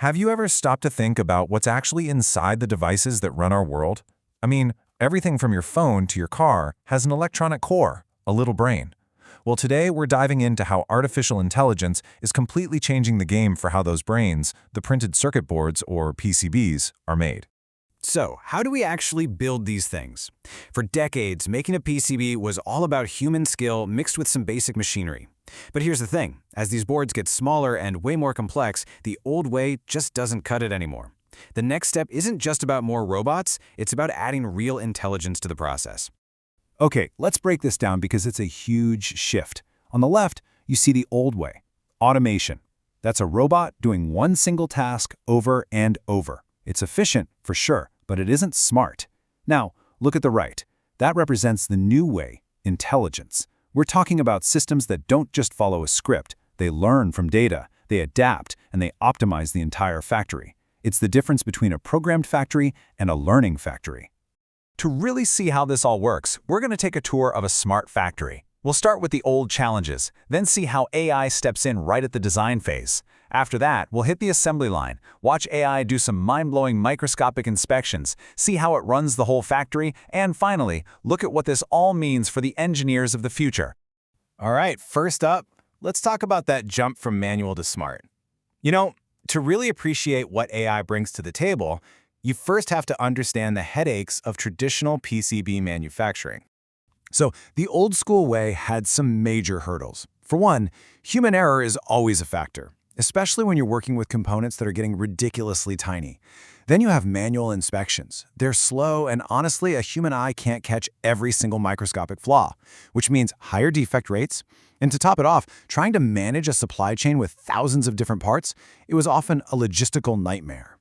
Have you ever stopped to think about what's actually inside the devices that run our world? I mean, everything from your phone to your car has an electronic core, a little brain. Well, today we're diving into how artificial intelligence is completely changing the game for how those brains, the printed circuit boards or PCBs, are made. So, how do we actually build these things? For decades, making a PCB was all about human skill mixed with some basic machinery. But here's the thing, as these boards get smaller and way more complex, the old way just doesn't cut it anymore. The next step isn't just about more robots, it's about adding real intelligence to the process. Okay, let's break this down because it's a huge shift. On the left, you see the old way, automation. That's a robot doing one single task over and over. It's efficient, for sure, but it isn't smart. Now, look at the right. That represents the new way, intelligence. We're talking about systems that don't just follow a script. They learn from data, they adapt, and they optimize the entire factory. It's the difference between a programmed factory and a learning factory. To really see how this all works, we're going to take a tour of a smart factory. We'll start with the old challenges, then see how AI steps in right at the design phase. After that, we'll hit the assembly line, watch AI do some mind-blowing microscopic inspections, see how it runs the whole factory, and finally, look at what this all means for the engineers of the future. All right, first up, let's talk about that jump from manual to smart. You know, to really appreciate what AI brings to the table, you first have to understand the headaches of traditional PCB manufacturing. So, the old school way had some major hurdles. For one, human error is always a factor, especially when you're working with components that are getting ridiculously tiny. Then you have manual inspections. They're slow, and honestly, a human eye can't catch every single microscopic flaw, which means higher defect rates. And to top it off, trying to manage a supply chain with thousands of different parts, it was often a logistical nightmare.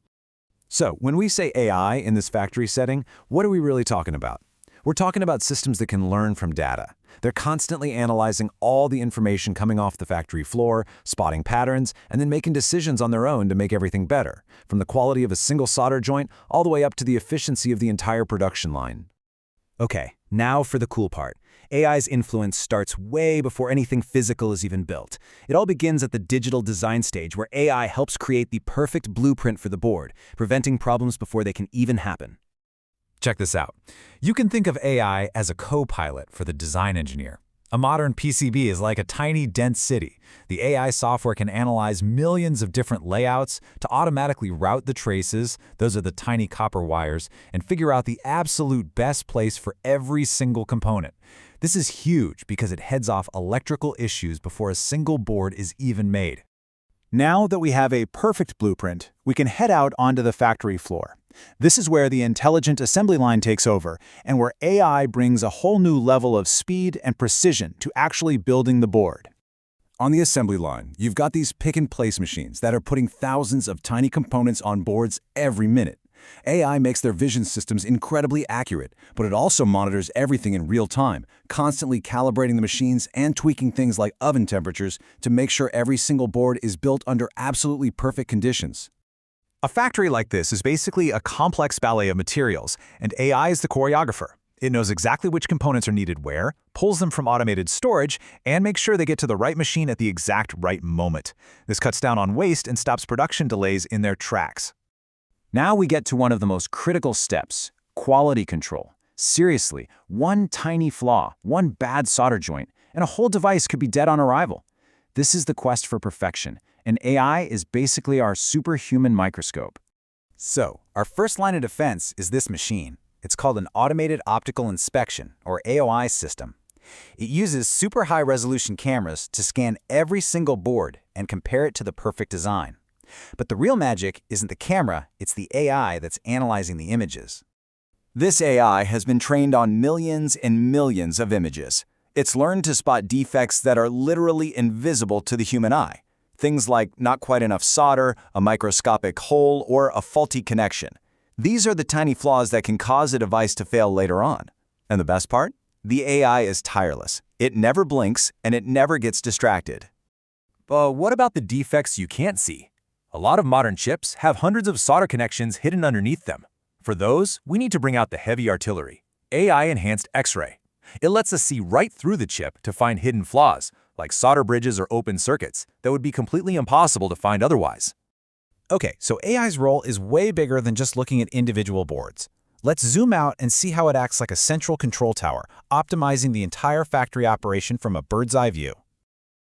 So, when we say AI in this factory setting, what are we really talking about? We're talking about systems that can learn from data. They're constantly analyzing all the information coming off the factory floor, spotting patterns, and then making decisions on their own to make everything better, from the quality of a single solder joint all the way up to the efficiency of the entire production line. Okay, now for the cool part. AI's influence starts way before anything physical is even built. It all begins at the digital design stage where AI helps create the perfect blueprint for the board, preventing problems before they can even happen. Check this out. You can think of AI as a co-pilot for the design engineer. A modern PCB is like a tiny, dense city. The AI software can analyze millions of different layouts to automatically route the traces, those are the tiny copper wires, and figure out the absolute best place for every single component. This is huge because it heads off electrical issues before a single board is even made. Now that we have a perfect blueprint, we can head out onto the factory floor. This is where the intelligent assembly line takes over, and where AI brings a whole new level of speed and precision to actually building the board. On the assembly line, you've got these pick-and-place machines that are putting thousands of tiny components on boards every minute. AI makes their vision systems incredibly accurate, but it also monitors everything in real time, constantly calibrating the machines and tweaking things like oven temperatures to make sure every single board is built under absolutely perfect conditions. A factory like this is basically a complex ballet of materials, and AI is the choreographer. It knows exactly which components are needed where, pulls them from automated storage, and makes sure they get to the right machine at the exact right moment. This cuts down on waste and stops production delays in their tracks. Now we get to one of the most critical steps, quality control. Seriously, one tiny flaw, one bad solder joint, and a whole device could be dead on arrival. This is the quest for perfection, and AI is basically our superhuman microscope. So, our first line of defense is this machine. It's called an Automated Optical Inspection, or AOI system. It uses super high-resolution cameras to scan every single board and compare it to the perfect design. But the real magic isn't the camera, it's the AI that's analyzing the images. This AI has been trained on millions and millions of images. It's learned to spot defects that are literally invisible to the human eye. Things like not quite enough solder, a microscopic hole, or a faulty connection. These are the tiny flaws that can cause a device to fail later on. And the best part? The AI is tireless. It never blinks, and it never gets distracted. But what about the defects you can't see? A lot of modern chips have hundreds of solder connections hidden underneath them. For those, we need to bring out the heavy artillery, AI-enhanced X-ray. It lets us see right through the chip to find hidden flaws, like solder bridges or open circuits, that would be completely impossible to find otherwise. Okay, so AI's role is way bigger than just looking at individual boards. Let's zoom out and see how it acts like a central control tower, optimizing the entire factory operation from a bird's-eye view.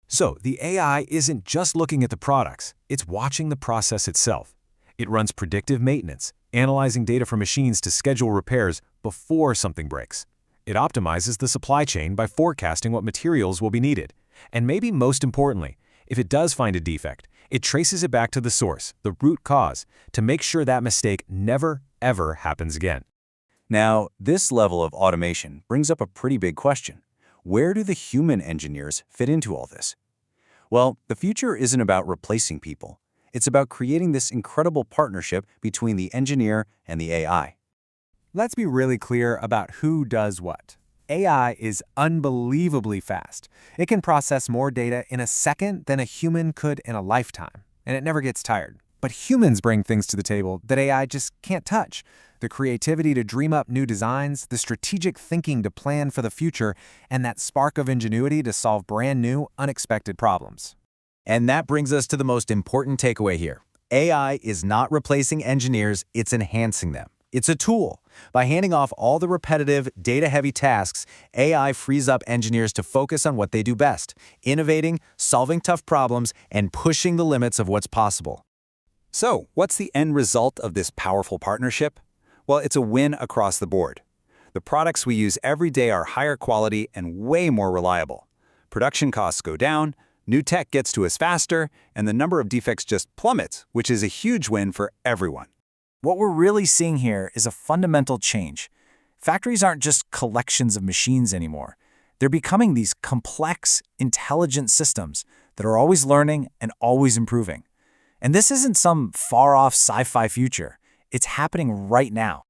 So, the AI isn't just looking at the products, it's watching the process itself. It runs predictive maintenance, analyzing data from machines to schedule repairs before something breaks. It optimizes the supply chain by forecasting what materials will be needed. And maybe most importantly, if it does find a defect, it traces it back to the source, the root cause, to make sure that mistake never, ever happens again. Now, this level of automation brings up a pretty big question. Where do the human engineers fit into all this? Well, the future isn't about replacing people. It's about creating this incredible partnership between the engineer and the AI. Let's be really clear about who does what. AI is unbelievably fast. It can process more data in a second than a human could in a lifetime, and it never gets tired. But humans bring things to the table that AI just can't touch. The creativity to dream up new designs, the strategic thinking to plan for the future, and that spark of ingenuity to solve brand new, unexpected problems. And that brings us to the most important takeaway here. AI is not replacing engineers, it's enhancing them. It's a tool. By handing off all the repetitive, data-heavy tasks, AI frees up engineers to focus on what they do best, innovating, solving tough problems, and pushing the limits of what's possible. So, what's the end result of this powerful partnership? Well, it's a win across the board. The products we use every day are higher quality and way more reliable. Production costs go down, new tech gets to us faster, and the number of defects just plummets, which is a huge win for everyone. What we're really seeing here is a fundamental change. Factories aren't just collections of machines anymore. They're becoming these complex, intelligent systems that are always learning and always improving. And this isn't some far-off sci-fi future. It's happening right now.